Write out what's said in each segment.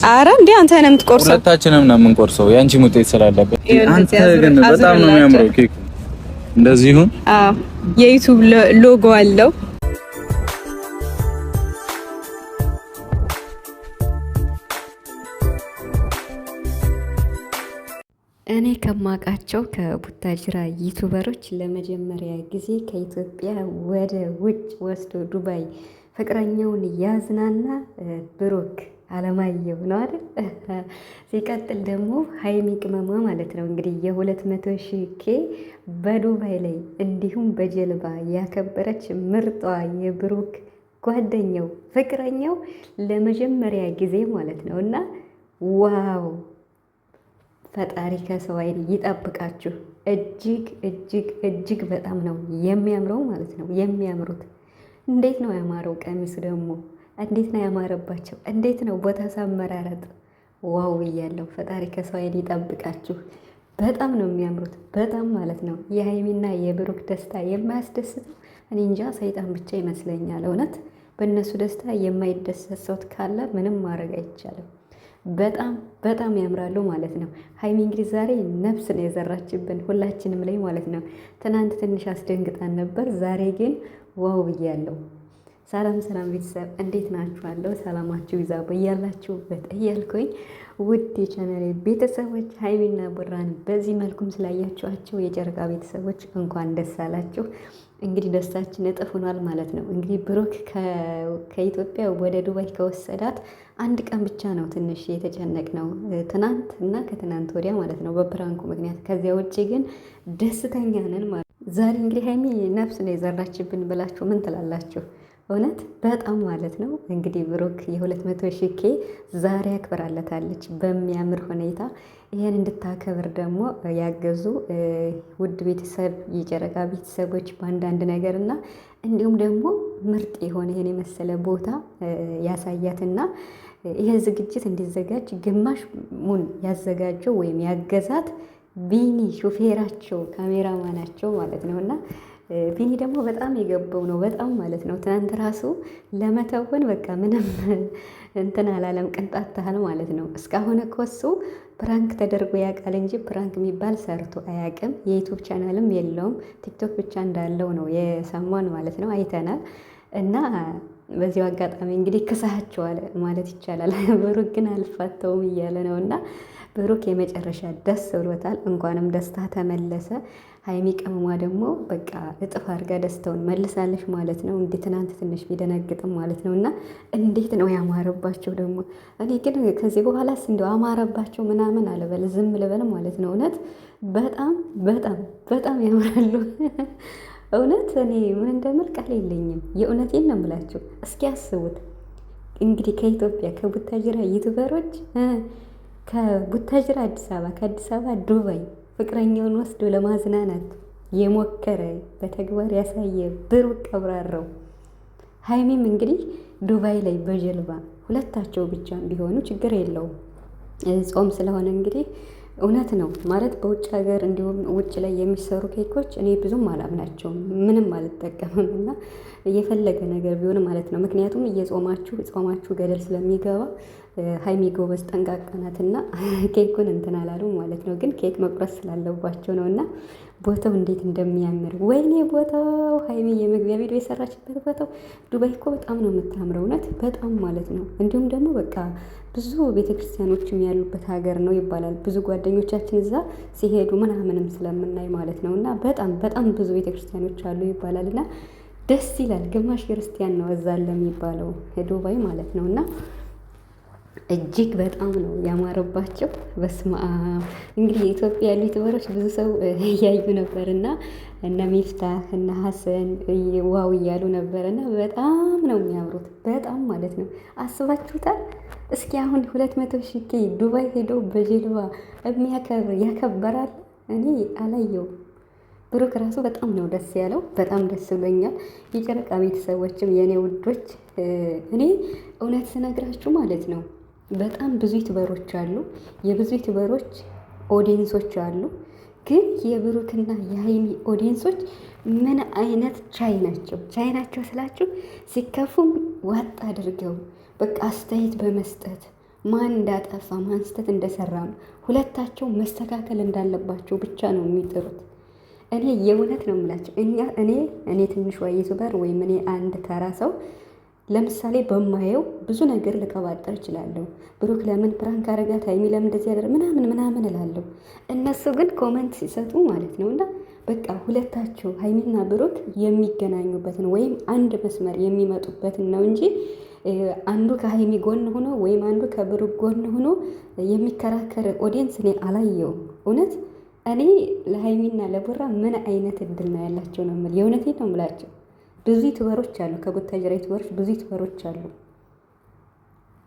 አረ እንዴ አንተ ነህ የምትቆርሰው? ሁለታችንም ነው የምንቆርሰው ያንቺ ሙጤት ስላለበት። አንተ ግን በጣም ነው የሚያምረው ኬኩ። እንደዚህ ይሁን። አዎ የዩቲዩብ ሎጎ አለው። እኔ ከማውቃቸው ከቡታጅራ ዩቲዩበሮች ለመጀመሪያ ጊዜ ከኢትዮጵያ ወደ ውጭ ወስዶ ዱባይ ፍቅረኛውን ያዝናና ብሩክ አለማየሁ ነው አይደል? ሲቀጥል ደግሞ ሀይሚ ቅመሟ ማለት ነው እንግዲህ የ200,000 በዱባይ ላይ እንዲሁም በጀልባ ያከበረች ምርጧ የብሩክ ጓደኛው ፍቅረኛው ለመጀመሪያ ጊዜ ማለት ነው። እና ዋው ፈጣሪ ከሰው አይን ይጠብቃችሁ። እጅግ እጅግ እጅግ በጣም ነው የሚያምረው ማለት ነው። የሚያምሩት እንዴት ነው ያማረው! ቀሚሱ ደግሞ እንዴት ነው ያማረባቸው! እንዴት ነው ቦታ ሳመራረጥ! ዋው እያለው ፈጣሪ ከሰው አይን ይጠብቃችሁ። በጣም ነው የሚያምሩት፣ በጣም ማለት ነው። የሀይሚና የብሩክ ደስታ የማያስደስተው እኔ እንጃ ሰይጣን ብቻ ይመስለኛል። እውነት በእነሱ ደስታ የማይደሰት ሰው ካለ ምንም ማድረግ አይቻልም። በጣም በጣም ያምራሉ ማለት ነው። ሀይሚ እንግዲህ ዛሬ ነፍስ ነው የዘራችብን ሁላችንም ላይ ማለት ነው። ትናንት ትንሽ አስደንግጣን ነበር፣ ዛሬ ግን ዋው ብያለሁ። ሰላም ሰላም ቤተሰብ እንዴት ናችኋለሁ? ሰላማችሁ ይዛ በያላችሁበት እያልኩኝ ውድ የቻናሌ ቤተሰቦች ሀይሚና ቡራን በዚህ መልኩም ስላያችኋቸው የጨረቃ ቤተሰቦች እንኳን ደስ አላችሁ። እንግዲህ ደስታችን እጥፍ ሆኗል ማለት ነው። እንግዲህ ብሩክ ከኢትዮጵያ ወደ ዱባይ ከወሰዳት አንድ ቀን ብቻ ነው ትንሽ የተጨነቅ ነው፣ ትናንት እና ከትናንት ወዲያ ማለት ነው በፕራንኩ ምክንያት። ከዚያ ውጭ ግን ደስተኛ ነን ማለት ነው። ዛሬ እንግዲህ ሀይሚ ነፍስ ነው የዘራችብን ብላችሁ ምን ትላላችሁ? እውነት በጣም ማለት ነው። እንግዲህ ብሩክ የ200,000 ዛሬ አክብራለታለች በሚያምር ሁኔታ። ይህን እንድታከብር ደግሞ ያገዙ ውድ ቤተሰብ የጨረቃ ቤተሰቦች በአንዳንድ ነገር እና እንዲሁም ደግሞ ምርጥ የሆነ ይህን የመሰለ ቦታ ያሳያትና ይህ ዝግጅት እንዲዘጋጅ ግማሽ ሙን ያዘጋጀው ወይም ያገዛት ቢኒ ሾፌራቸው ካሜራማናቸው ማለት ነው። እና ቢኒ ደግሞ በጣም የገባው ነው በጣም ማለት ነው። ትናንት ራሱ ለመተወን በቃ ምንም እንትን አላለም፣ ቅንጣት ታህል ማለት ነው። እስካሁን እኮ እሱ ፕራንክ ተደርጎ ያውቃል እንጂ ፕራንክ የሚባል ሰርቶ አያውቅም። የዩቱብ ቻናልም የለውም፣ ቲክቶክ ብቻ እንዳለው ነው የሰማን ማለት ነው፣ አይተናል። እና በዚሁ አጋጣሚ እንግዲህ ክሳቸዋል ማለት ይቻላል። ብሩክ ግን አልፋተውም እያለ ነው። እና ብሩክ የመጨረሻ ደስ ብሎታል። እንኳንም ደስታ ተመለሰ። ሀይሚ ቅመሟ ደግሞ በቃ እጥፍ አድርጋ ደስታውን መልሳለች ማለት ነው። እንግዲህ ትናንት ትንሽ ቢደነግጥም ማለት ነው። እና እንዴት ነው ያማረባቸው ደግሞ። እኔ ግን ከዚህ በኋላስ እንደው አማረባቸው ምናምን አልበል ዝም ልበል ማለት ነው። እውነት በጣም በጣም በጣም ያምራሉ። እውነት እኔ ምን እንደምል ቃል የለኝም። የእውነቴን ነው የምላቸው። እስኪ አስቡት እንግዲህ ከኢትዮጵያ ከቡታጅራ ዩቱበሮች ከቡታጅራ አዲስ አበባ ከአዲስ አበባ ዱባይ ፍቅረኛውን ወስዶ ለማዝናናት የሞከረ በተግባር ያሳየ ብሩክ አብራራው። ሀይሚም እንግዲህ ዱባይ ላይ በጀልባ ሁለታቸው ብቻ ቢሆኑ ችግር የለውም። ጾም ስለሆነ እንግዲህ እውነት ነው ማለት በውጭ ሀገር እንዲሁም ውጭ ላይ የሚሰሩ ኬኮች እኔ ብዙም አላምናቸውም፣ ምንም አልጠቀምም። እና እየፈለገ ነገር ቢሆን ማለት ነው። ምክንያቱም ጾማችሁ ገደል ስለሚገባ ሀይሚ ጎበዝ ጠንቃቃ ናትና ኬኩን እንትን አላሉ ማለት ነው። ግን ኬክ መቁረስ ስላለባቸው ነው። እና ቦታው እንዴት እንደሚያምር ወይኔ! ቦታው ሀይሚ የመግቢያ ቪዲዮ የሰራችበት ቦታው ዱባይ እኮ በጣም ነው የምታምረው እውነት በጣም ማለት ነው። እንዲሁም ደግሞ በቃ ብዙ ቤተክርስቲያኖችም ያሉበት ሀገር ነው ይባላል። ብዙ ጓደኞቻችን እዛ ሲሄዱ ምናምንም ስለምናይ ማለት ነው። እና በጣም በጣም ብዙ ቤተክርስቲያኖች አሉ ይባላል። እና ደስ ይላል። ግማሽ ክርስቲያን ነው እዛ ለሚባለው ዱባይ ማለት ነው። እና እጅግ በጣም ነው ያማረባቸው። በስመ አብ እንግዲህ የኢትዮጵያ ያሉ ዩቱበሮች ብዙ ሰው እያዩ ነበር እና እነ ሚፍታህ እነ ሀሰን ዋው እያሉ ነበር። እና በጣም ነው የሚያምሩት በጣም ማለት ነው። አስባችሁታል? እስኪ አሁን 200,000 ዱባይ ሄዶ በጀልባ ያከበራል። እኔ አላየው። ብሩክ ራሱ በጣም ነው ደስ ያለው። በጣም ደስ ብሎኛል። የጨረቃ ቤተሰቦችም የእኔ ውዶች፣ እኔ እውነት ስነግራችሁ ማለት ነው በጣም ብዙ ዩቱበሮች አሉ፣ የብዙ ዩቱበሮች ኦዲየንሶች አሉ። ግን የብሩክና የሀይሚ ኦዲየንሶች ምን አይነት ቻይ ናቸው? ቻይ ናቸው ስላችሁ ሲከፉም ዋጥ አድርገው በቃ አስተያየት በመስጠት ማን እንዳጠፋ ማን ስህተት እንደሰራ ነው። ሁለታቸው መስተካከል እንዳለባቸው ብቻ ነው የሚጥሩት። እኔ የእውነት ነው የምላቸው። እኔ ትንሿ ዩቱበር ወይም እኔ አንድ ተራ ሰው ለምሳሌ በማየው ብዙ ነገር ልቀባጠር እችላለሁ። ብሩክ ለምን ፕራንክ አረጋት፣ ሀይሚ ለምን እንደዚህ ያደረ ምናምን እላለሁ። እነሱ ግን ኮመንት ሲሰጡ ማለት ነው እና በቃ ሁለታቸው ሀይሚና ብሩክ የሚገናኙበትን ወይም አንድ መስመር የሚመጡበትን ነው እንጂ አንዱ ከሀይሚ ጎን ሆኖ ወይም አንዱ ከብሩክ ጎን ሆኖ የሚከራከር ኦዲየንስ እኔ አላየውም። እውነት እኔ ለሀይሚና ለቡራ ምን አይነት እድል ነው ያላቸው ነው የምልህ። የእውነቴን ነው የምላቸው። ብዙ ዩቱበሮች አሉ፣ ከቡታጅራ ዩቱበሮች ብዙ ዩቱበሮች አሉ።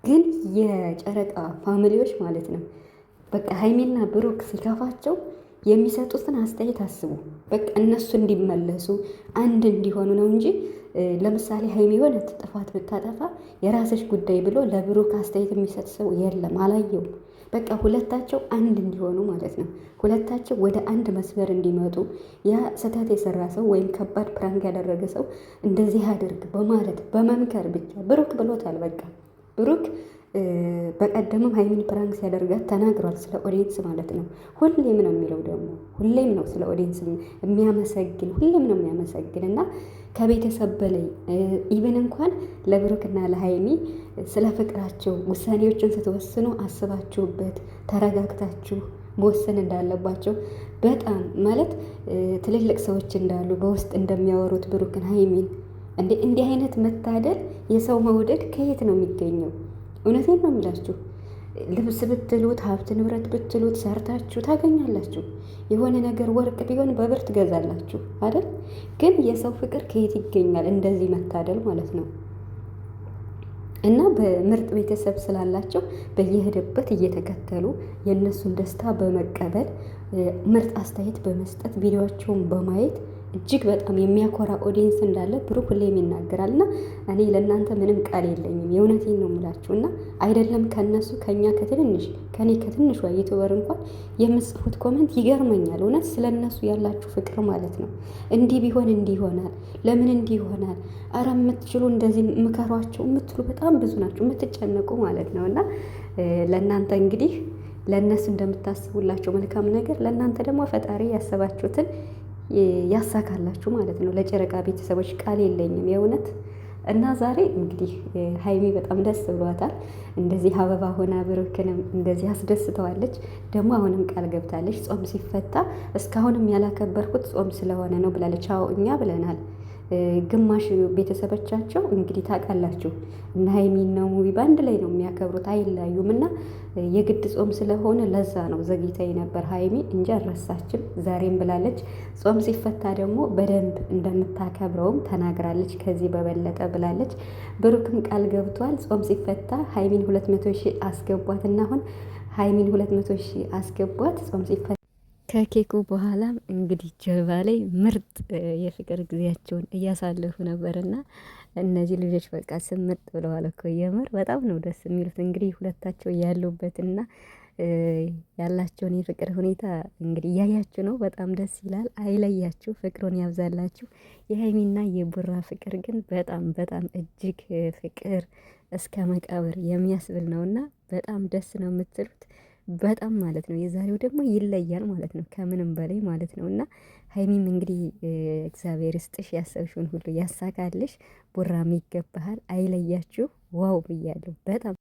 ግን የጨረቃ ፋሚሊዎች ማለት ነው በቃ ሀይሚና ብሩክ ሲከፋቸው የሚሰጡትን አስተያየት አስቡ። በቃ እነሱ እንዲመለሱ አንድ እንዲሆኑ ነው እንጂ ለምሳሌ ሀይሚ የሆነ ጥፋት ብታጠፋ የራስሽ ጉዳይ ብሎ ለብሩክ አስተያየት የሚሰጥ ሰው የለም፣ አላየውም። በቃ ሁለታቸው አንድ እንዲሆኑ ማለት ነው። ሁለታቸው ወደ አንድ መስመር እንዲመጡ ያ ስህተት የሰራ ሰው ወይም ከባድ ፕራንክ ያደረገ ሰው እንደዚህ አድርግ በማለት በመምከር ብቻ ብሩክ ብሎታል። በቃ ብሩክ በቀደምም ሀይሚን ፕራንክ ሲያደርጋት ተናግሯል፣ ስለ ኦዲየንስ ማለት ነው። ሁሌም ነው የሚለው ደግሞ ሁሌም ነው ስለ ኦዲየንስ የሚያመሰግን ሁሌም ነው የሚያመሰግን እና ከቤተሰብ በላይ ኢቨን እንኳን ለብሩክና ለሀይሚ ስለ ፍቅራቸው ውሳኔዎችን ስትወስኑ አስባችሁበት ተረጋግታችሁ መወሰን እንዳለባቸው በጣም ማለት ትልልቅ ሰዎች እንዳሉ በውስጥ እንደሚያወሩት ብሩክን ሀይሚን እንዲህ አይነት መታደል የሰው መውደድ ከየት ነው የሚገኘው? እውነቴን ነው የሚላችሁ። ልብስ ብትሉት ሀብት ንብረት ብትሉት ሰርታችሁ ታገኛላችሁ። የሆነ ነገር ወርቅ ቢሆን በብር ትገዛላችሁ አይደል? ግን የሰው ፍቅር ከየት ይገኛል? እንደዚህ መታደል ማለት ነው። እና በምርጥ ቤተሰብ ስላላቸው በየሄደበት እየተከተሉ የእነሱን ደስታ በመቀበል ምርጥ አስተያየት በመስጠት ቪዲዮቸውን በማየት እጅግ በጣም የሚያኮራ ኦዲየንስ እንዳለ ብሩክ ሁሌም ይናገራል። እና እኔ ለእናንተ ምንም ቃል የለኝም፣ የእውነቴን ነው የምላችሁ። እና አይደለም ከነሱ ከእኛ ከኔ ከትንሿ ዩቱበር እንኳን የምጽፉት ኮመንት ይገርመኛል። እውነት ስለ እነሱ ያላችሁ ፍቅር ማለት ነው። እንዲህ ቢሆን እንዲህ ይሆናል፣ ለምን እንዲህ ይሆናል፣ አረ የምትችሉ እንደዚህ ምከሯቸው የምትሉ በጣም ብዙ ናቸው፣ የምትጨነቁ ማለት ነው። እና ለእናንተ እንግዲህ ለእነሱ እንደምታስቡላቸው መልካም ነገር ለእናንተ ደግሞ ፈጣሪ ያሰባችሁትን ያሳካላችሁ ማለት ነው። ለጨረቃ ቤተሰቦች ቃል የለኝም የእውነት። እና ዛሬ እንግዲህ ሀይሚ በጣም ደስ ብሏታል። እንደዚህ አበባ ሆና ብሩክንም እንደዚህ አስደስተዋለች። ደግሞ አሁንም ቃል ገብታለች ጾም ሲፈታ እስካሁንም ያላከበርኩት ጾም ስለሆነ ነው ብላለች። አዎ እኛ ብለናል። ግማሽ ቤተሰቦቻቸው እንግዲህ ታውቃላችሁ እና ሀይሚና ሙቢ በአንድ ላይ ነው የሚያከብሩት፣ አይለያዩም። እና የግድ ጾም ስለሆነ ለዛ ነው ዘግይታ ነበር ሀይሚ እንጂ አልረሳችም። ዛሬም ብላለች። ጾም ሲፈታ ደግሞ በደንብ እንደምታከብረውም ተናግራለች። ከዚህ በበለጠ ብላለች። ብሩክም ቃል ገብቷል። ጾም ሲፈታ ሀይሚን 200 ሺህ አስገቧት እና አሁን ሀይሚን 200 ሺህ አስገቧት ጾም ሲፈታ ከኬኩ በኋላም እንግዲህ ጀልባ ላይ ምርጥ የፍቅር ጊዜያቸውን እያሳለፉ ነበርና እነዚህ ልጆች በቃ ስምጥ ብለዋል እኮ የምር በጣም ነው ደስ የሚሉት። እንግዲህ ሁለታቸው ያሉበትና ያላቸውን የፍቅር ሁኔታ እንግዲህ እያያችሁ ነው። በጣም ደስ ይላል። አይለያችሁ፣ ፍቅሩን ያብዛላችሁ። የሀይሚና የቡራ ፍቅር ግን በጣም በጣም እጅግ ፍቅር እስከ መቃብር የሚያስብል ነውና በጣም ደስ ነው የምትሉት በጣም ማለት ነው። የዛሬው ደግሞ ይለያል ማለት ነው፣ ከምንም በላይ ማለት ነው። እና ሀይሚም እንግዲህ እግዚአብሔር ይስጥሽ፣ ያሰብሽውን ሁሉ ያሳካልሽ። ቡራም ይገባሃል፣ አይለያችሁ። ዋው ብያለሁ በጣም